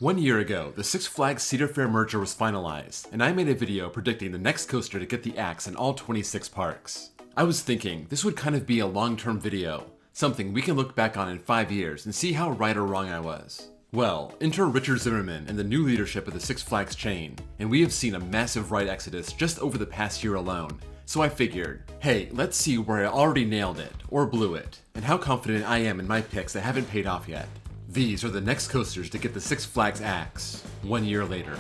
1 year ago, the Six Flags Cedar Fair merger was finalized, and I made a video predicting the next coaster to get the axe in all 26 parks. I was thinking this would kind of be a long-term video, something we can look back on in 5 years and see how right or wrong I was. Well, enter Richard Zimmerman and the new leadership of the Six Flags chain, and we have seen a massive ride exodus just over the past year alone. So I figured, hey, let's see where I already nailed it, or blew it, and how confident I am in my picks that haven't paid off yet. These are the next coasters to get the Six Flags axe, 1 year later.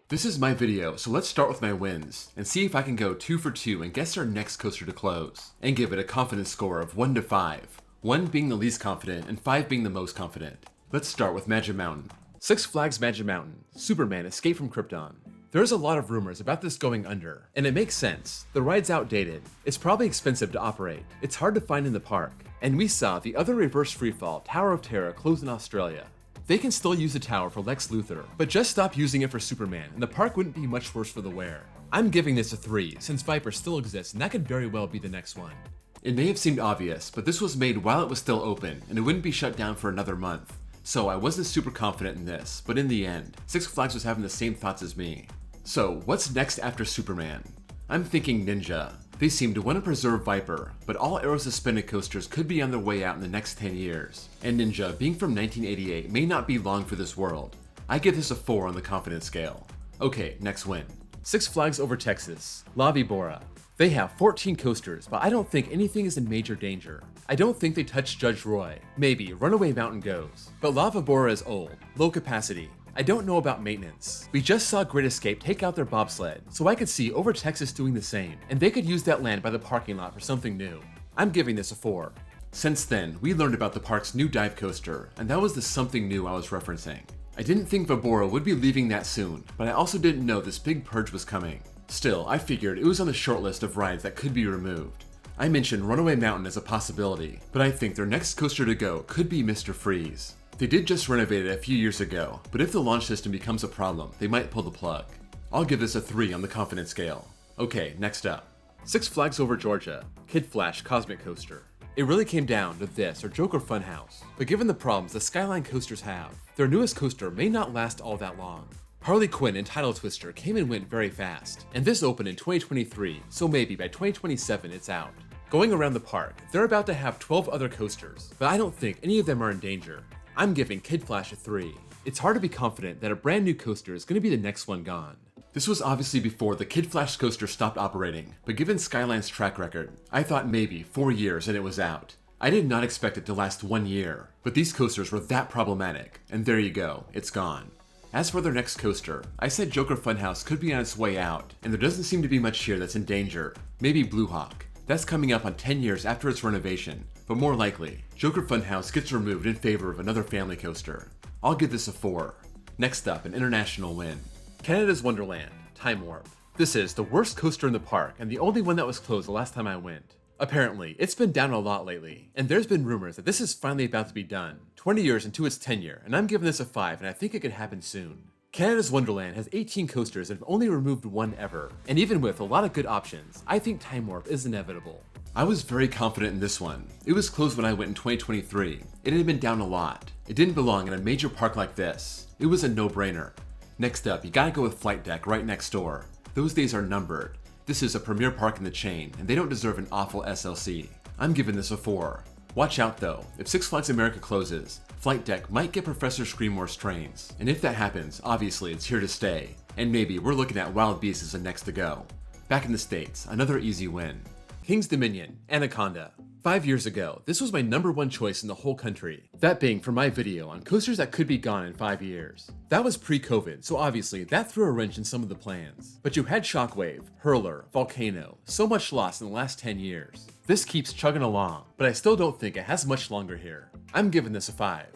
This is my video, so let's start with my wins, and see if I can go 2 for 2 and guess our next coaster to close, and give it a confidence score of 1 to 5, 1 being the least confident and 5 being the most confident. Let's start with Magic Mountain. Six Flags Magic Mountain, Superman Escape from Krypton. There's a lot of rumors about this going under, and it makes sense. The ride's outdated, it's probably expensive to operate, it's hard to find in the park, and we saw the other reverse freefall, Tower of Terror, close in Australia. They can still use the tower for Lex Luthor, but just stop using it for Superman, and the park wouldn't be much worse for the wear. I'm giving this a 3, since Viper still exists, and that could very well be the next one. It may have seemed obvious, but this was made while it was still open, and it wouldn't be shut down for another month. So I wasn't super confident in this, but in the end, Six Flags was having the same thoughts as me. So what's next after Superman? I'm thinking Ninja. They seem to want to preserve Viper, but all aero suspended coasters could be on their way out in the next 10 years, and Ninja, being from 1988, may not be long for this world. I give this a 4 on the confidence scale. Okay, next win. Six Flags over Texas, La Vibora. They have 14 coasters, but I don't think anything is in major danger. I don't think they touched Judge Roy. Maybe Runaway Mountain goes. But La Vibora is old, low capacity. I don't know about maintenance. We just saw Great Escape take out their bobsled, so I could see Over Texas doing the same, and they could use that land by the parking lot for something new. I'm giving this a 4. Since then, we learned about the park's new dive coaster, and that was the something new I was referencing. I didn't think Vibora would be leaving that soon, but I also didn't know this big purge was coming. Still, I figured it was on the short list of rides that could be removed. I mentioned Runaway Mountain as a possibility, but I think their next coaster to go could be Mr. Freeze. They did just renovate it a few years ago, but if the launch system becomes a problem, they might pull the plug. I'll give this a 3 on the confidence scale. Okay, next up. Six Flags over Georgia, Kid Flash Cosmic Coaster. It really came down to this or Joker Funhouse, but given the problems the Skyline coasters have, their newest coaster may not last all that long. Harley Quinn and Tidal Twister came and went very fast, and this opened in 2023, so maybe by 2027 it's out. Going around the park, they're about to have 12 other coasters, but I don't think any of them are in danger. I'm giving Kid Flash a 3. It's hard to be confident that a brand new coaster is going to be the next one gone. This was obviously before the Kid Flash coaster stopped operating, but given Skyline's track record, I thought maybe 4 years and it was out. I did not expect it to last 1 year, but these coasters were that problematic, and there you go, it's gone. As for their next coaster, I said Joker Funhouse could be on its way out, and there doesn't seem to be much here that's in danger. Maybe Blue Hawk. That's coming up on 10 years after its renovation, but more likely, Joker Funhouse gets removed in favor of another family coaster. I'll give this a 4. Next up, an international win. Canada's Wonderland, Time Warp. This is the worst coaster in the park, and the only one that was closed the last time I went. Apparently, it's been down a lot lately, and there's been rumors that this is finally about to be done, 20 years into its tenure, and I'm giving this a 5, and I think it could happen soon. Canada's Wonderland has 18 coasters and have only removed 1 ever, and even with a lot of good options, I think Time Warp is inevitable. I was very confident in this one. It was closed when I went in 2023. It had been down a lot. It didn't belong in a major park like this. It was a no-brainer. Next up, you gotta go with Flight Deck right next door. Those days are numbered. This is a premier park in the chain, and they don't deserve an awful SLC. I'm giving this a 4. Watch out though, if Six Flags America closes, Flight Deck might get Professor Screamore's trains, and if that happens, obviously it's here to stay, and maybe we're looking at Wild Beasts as the next to go. Back in the States, another easy win. King's Dominion, Anaconda. 5 years ago, this was my #1 choice in the whole country, that being for my video on coasters that could be gone in 5 years. That was pre-COVID, so obviously that threw a wrench in some of the plans. But you had Shockwave, Hurler, Volcano, so much lost in the last 10 years. This keeps chugging along, but I still don't think it has much longer here. I'm giving this a 5.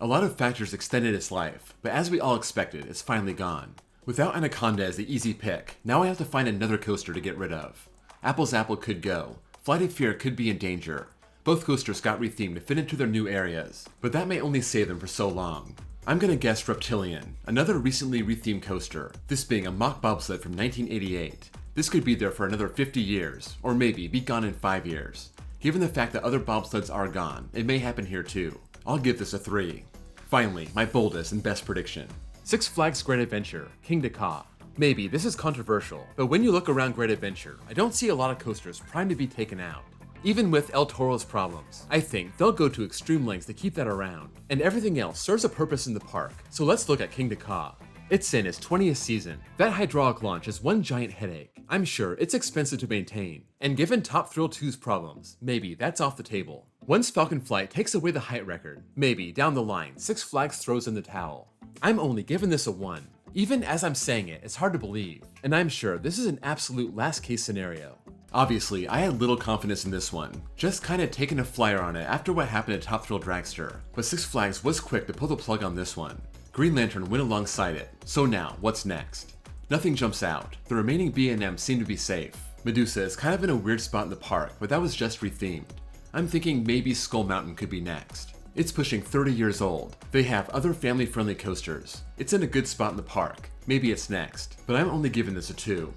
A lot of factors extended its life, but as we all expected, it's finally gone. Without Anaconda as the easy pick, now I have to find another coaster to get rid of. Apple's Apple could go. Flight of Fear could be in danger. Both coasters got rethemed to fit into their new areas, but that may only save them for so long. I'm gonna guess Reptilian, another recently rethemed coaster, this being a mock bobsled from 1988. This could be there for another 50 years, or maybe be gone in 5 years. Given the fact that other bobsleds are gone, it may happen here too. I'll give this a 3. Finally, my boldest and best prediction. Six Flags Great Adventure, Kingda Ka. Maybe this is controversial, but when you look around Great Adventure, I don't see a lot of coasters primed to be taken out. Even with El Toro's problems, I think they'll go to extreme lengths to keep that around, and everything else serves a purpose in the park, so let's look at Kingda Ka. It's in its 20th season. That hydraulic launch is one giant headache. I'm sure it's expensive to maintain, and given Top Thrill 2's problems, maybe that's off the table. Once Falcon Flight takes away the height record, maybe down the line, Six Flags throws in the towel. I'm only giving this a 1. Even as I'm saying it, it's hard to believe, and I'm sure this is an absolute last case scenario. Obviously, I had little confidence in this one, just kinda taking a flyer on it after what happened at Top Thrill Dragster, but Six Flags was quick to pull the plug on this one. Green Lantern went alongside it, so now, what's next? Nothing jumps out. The remaining B&Ms seem to be safe. Medusa is kind of in a weird spot in the park, but that was just rethemed. I'm thinking maybe Skull Mountain could be next. It's pushing 30 years old. They have other family-friendly coasters. It's in a good spot in the park. Maybe it's next, but I'm only giving this a 2.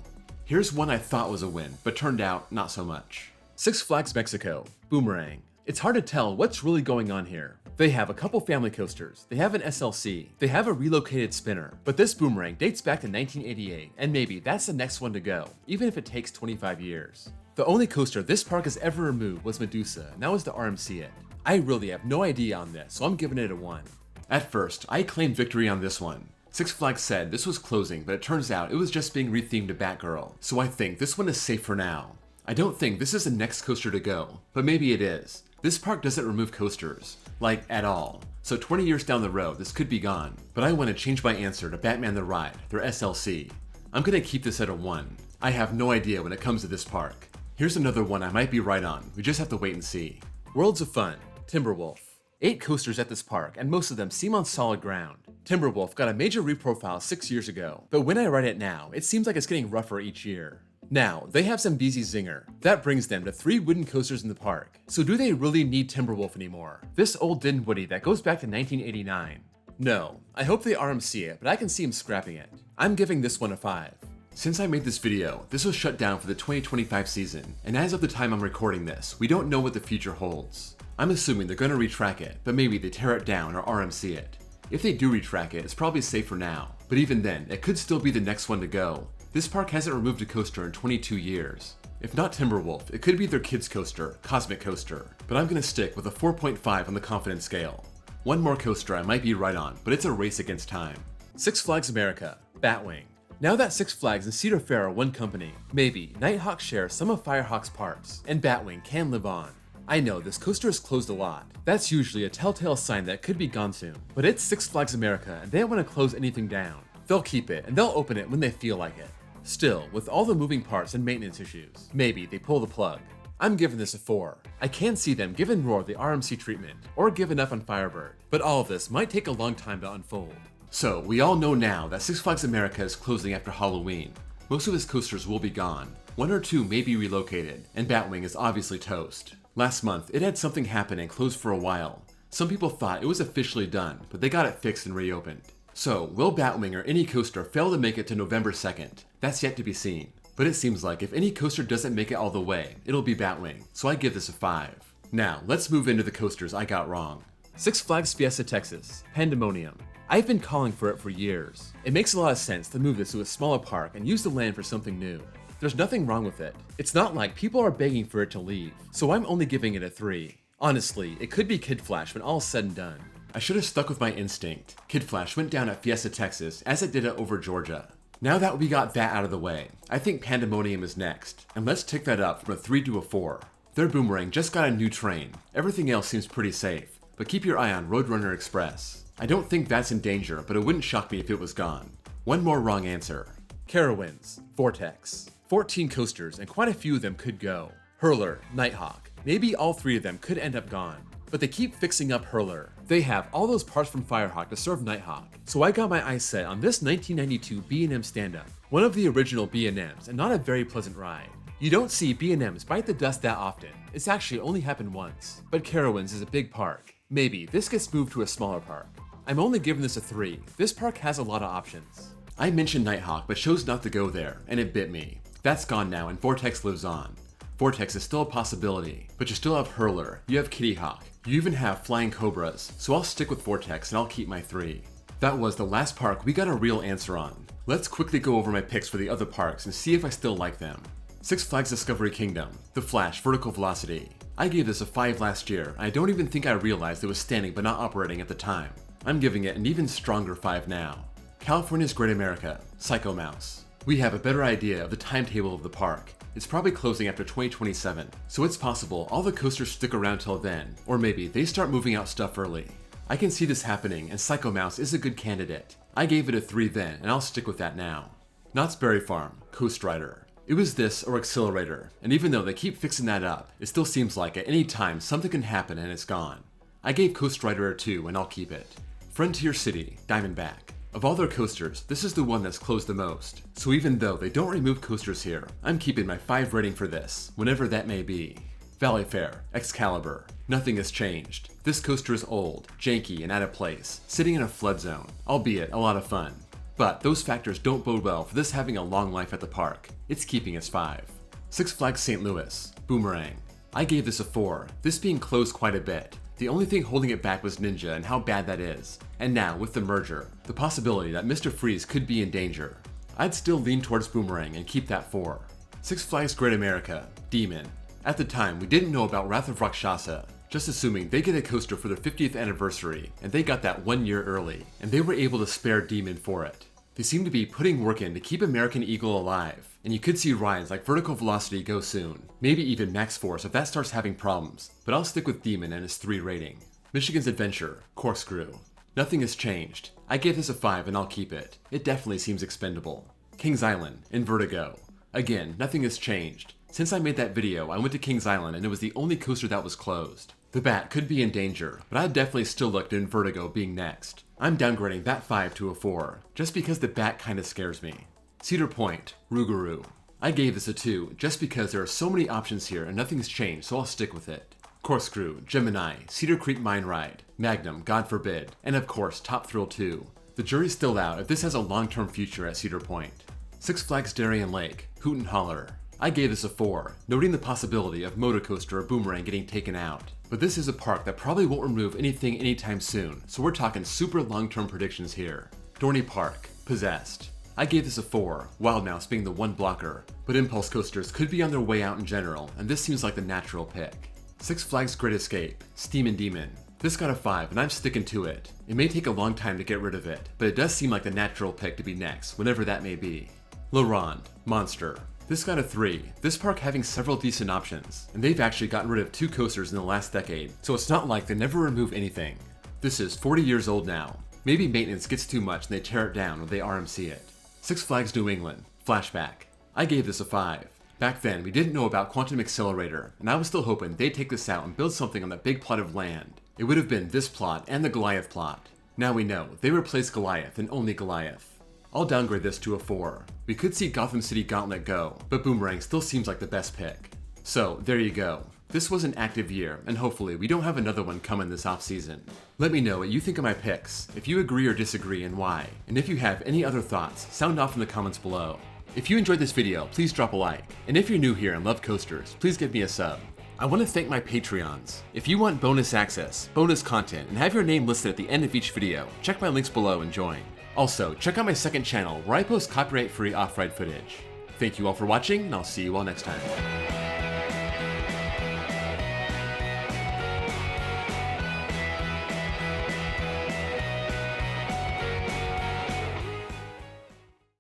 Here's one I thought was a win, but turned out not so much. Six Flags Mexico, Boomerang. It's hard to tell what's really going on here. They have a couple family coasters, they have an SLC, they have a relocated spinner, but this Boomerang dates back to 1988, and maybe that's the next one to go, even if it takes 25 years. The only coaster this park has ever removed was Medusa, and that was the RMC it. I really have no idea on this, so I'm giving it a 1. At first, I claimed victory on this one. Six Flags said this was closing, but it turns out it was just being rethemed to Batgirl, so I think this one is safe for now. I don't think this is the next coaster to go, but maybe it is. This park doesn't remove coasters, like at all, so 20 years down the road this could be gone, but I want to change my answer to Batman the Ride, their SLC. I'm gonna keep this at a 1. I have no idea when it comes to this park. Here's another one I might be right on, we just have to wait and see. Worlds of Fun, Timberwolf. 8 coasters at this park, and most of them seem on solid ground. Timberwolf got a major reprofile 6 years ago, but when I write it now, it seems like it's getting rougher each year. Now, they have some BZ Zinger. That brings them to 3 wooden coasters in the park. So do they really need Timberwolf anymore? This old Dinwiddie that goes back to 1989. No, I hope they RMC it, but I can see them scrapping it. I'm giving this one a 5. Since I made this video, this was shut down for the 2025 season, and as of the time I'm recording this, we don't know what the future holds. I'm assuming they're gonna retrack it, but maybe they tear it down or RMC it. If they do retrack it, it's probably safe for now, but even then, it could still be the next one to go. This park hasn't removed a coaster in 22 years. If not Timberwolf, it could be their kids coaster, Cosmic Coaster, but I'm gonna stick with a 4.5 on the confidence scale. One more coaster I might be right on, but it's a race against time. Six Flags America, Batwing. Now that Six Flags and Cedar Fair are one company, maybe Nighthawk shares some of Firehawk's parts, and Batwing can live on. I know this coaster is closed a lot. That's usually a telltale sign that it could be gone soon, but it's Six Flags America and they don't want to close anything down. They'll keep it and they'll open it when they feel like it. Still, with all the moving parts and maintenance issues, maybe they pull the plug. I'm giving this a 4. I can see them giving Roar the RMC treatment, or giving up on Firebird, but all of this might take a long time to unfold. So, we all know now that Six Flags America is closing after Halloween. Most of its coasters will be gone. 1 or 2 may be relocated, and Batwing is obviously toast. Last month, it had something happen and closed for a while. Some people thought it was officially done, but they got it fixed and reopened. So, will Batwing or any coaster fail to make it to November 2nd? That's yet to be seen. But it seems like if any coaster doesn't make it all the way, it'll be Batwing, so I give this a 5. Now, let's move into the coasters I got wrong. Six Flags Fiesta Texas, Pandemonium. I've been calling for it for years. It makes a lot of sense to move this to a smaller park and use the land for something new. There's nothing wrong with it. It's not like people are begging for it to leave, so I'm only giving it a 3. Honestly, it could be Kid Flash when all's said and done. I should have stuck with my instinct. Kid Flash went down at Fiesta Texas as it did at Over Georgia. Now that we got that out of the way, I think Pandemonium is next, and let's tick that up from a 3 to a 4. Their Boomerang just got a new train. Everything else seems pretty safe, but keep your eye on Roadrunner Express. I don't think that's in danger, but it wouldn't shock me if it was gone. One more wrong answer. Carowinds, Vortex. 14 coasters, and quite a few of them could go. Hurler, Nighthawk. Maybe all 3 of them could end up gone. But they keep fixing up Hurler. They have all those parts from Firehawk to serve Nighthawk. So I got my eyes set on this 1992 B&M stand-up. One of the original B&Ms, and not a very pleasant ride. You don't see B&Ms bite the dust that often. It's actually only happened once. But Carowinds is a big park. Maybe this gets moved to a smaller park. I'm only giving this a 3. This park has a lot of options. I mentioned Nighthawk, but chose not to go there, and it bit me. That's gone now, and Vortex lives on. Vortex is still a possibility, but you still have Hurler, you have Kitty Hawk, you even have Flying Cobras, so I'll stick with Vortex and I'll keep my 3. That was the last park we got a real answer on. Let's quickly go over my picks for the other parks and see if I still like them. Six Flags Discovery Kingdom, The Flash Vertical Velocity. I gave this a 5 last year, and I don't even think I realized it was standing but not operating at the time. I'm giving it an even stronger 5 now. California's Great America, Psycho Mouse. We have a better idea of the timetable of the park. It's probably closing after 2027, so it's possible all the coasters stick around till then, or maybe they start moving out stuff early. I can see this happening, and Psycho Mouse is a good candidate. I gave it a 3 then, and I'll stick with that now. Knott's Berry Farm, Coast Rider. It was this or Accelerator, and even though they keep fixing that up, it still seems like at any time something can happen and it's gone. I gave Coast Rider a 2 and I'll keep it. Frontier City, Diamondback. Of all their coasters, this is the one that's closed the most, so even though they don't remove coasters here, I'm keeping my 5 rating for this, whenever that may be. Valley Fair, Excalibur. Nothing has changed. This coaster is old, janky, and out of place, sitting in a flood zone, albeit a lot of fun. But those factors don't bode well for this having a long life at the park. It's keeping its 5. Six Flags St. Louis, Boomerang. I gave this a 4, this being closed quite a bit. The only thing holding it back was Ninja and how bad that is. And now, with the merger, the possibility that Mr. Freeze could be in danger. I'd still lean towards Boomerang and keep that 4. Six Flags Great America, Demon. At the time, we didn't know about Wrath of Rakshasa, just assuming they get a coaster for their 50th anniversary, and they got that 1 year early, and they were able to spare Demon for it. They seem to be putting work in to keep American Eagle alive, and you could see rides like Vertical Velocity go soon, maybe even Max Force if that starts having problems, but I'll stick with Demon and its 3 rating. Michigan's Adventure, Corkscrew. Nothing has changed. I gave this a 5 and I'll keep it. It definitely seems expendable. Kings Island, Invertigo. Again, nothing has changed. Since I made that video, I went to Kings Island and it was the only coaster that was closed. The Bat could be in danger, but I'd definitely still look at Invertigo being next. I'm downgrading that 5 to a 4, just because the Bat kinda scares me. Cedar Point, Rougarou. I gave this a 2, just because there are so many options here and nothing's changed, so I'll stick with it. Corkscrew, Gemini, Cedar Creek Mine Ride, Magnum, God forbid, and of course Top Thrill 2. The jury's still out if this has a long-term future at Cedar Point. Six Flags Darien Lake, Hoot and Holler. I gave this a 4, noting the possibility of Motor Coaster or Boomerang getting taken out. But this is a park that probably won't remove anything anytime soon, so we're talking super long-term predictions here. Dorney Park, Possessed. I gave this a 4, Wild Mouse being the one blocker, but Impulse Coasters could be on their way out in general, and this seems like the natural pick. Six Flags Great Escape, Steam and Demon. This got a 5, and I'm sticking to it. It may take a long time to get rid of it, but it does seem like the natural pick to be next, whenever that may be. La Ronde, Monster. This got a 3, this park having several decent options, and they've actually gotten rid of 2 coasters in the last decade, so it's not like they never remove anything. This is 40 years old now. Maybe maintenance gets too much and they tear it down or they RMC it. Six Flags New England, Flashback. I gave this a 5. Back then, we didn't know about Quantum Accelerator, and I was still hoping they'd take this out and build something on that big plot of land. It would have been this plot and the Goliath plot. Now we know, they replaced Goliath and only Goliath. I'll downgrade this to a 4. We could see Gotham City Gauntlet go, but Boomerang still seems like the best pick. So, there you go. This was an active year, and hopefully we don't have another one coming this off-season. Let me know what you think of my picks, if you agree or disagree and why, and if you have any other thoughts, sound off in the comments below. If you enjoyed this video, please drop a like, and if you're new here and love coasters, please give me a sub. I want to thank my Patreons. If you want bonus access, bonus content, and have your name listed at the end of each video, check my links below and join. Also, check out my second channel where I post copyright-free off-ride footage. Thank you all for watching, and I'll see you all next time.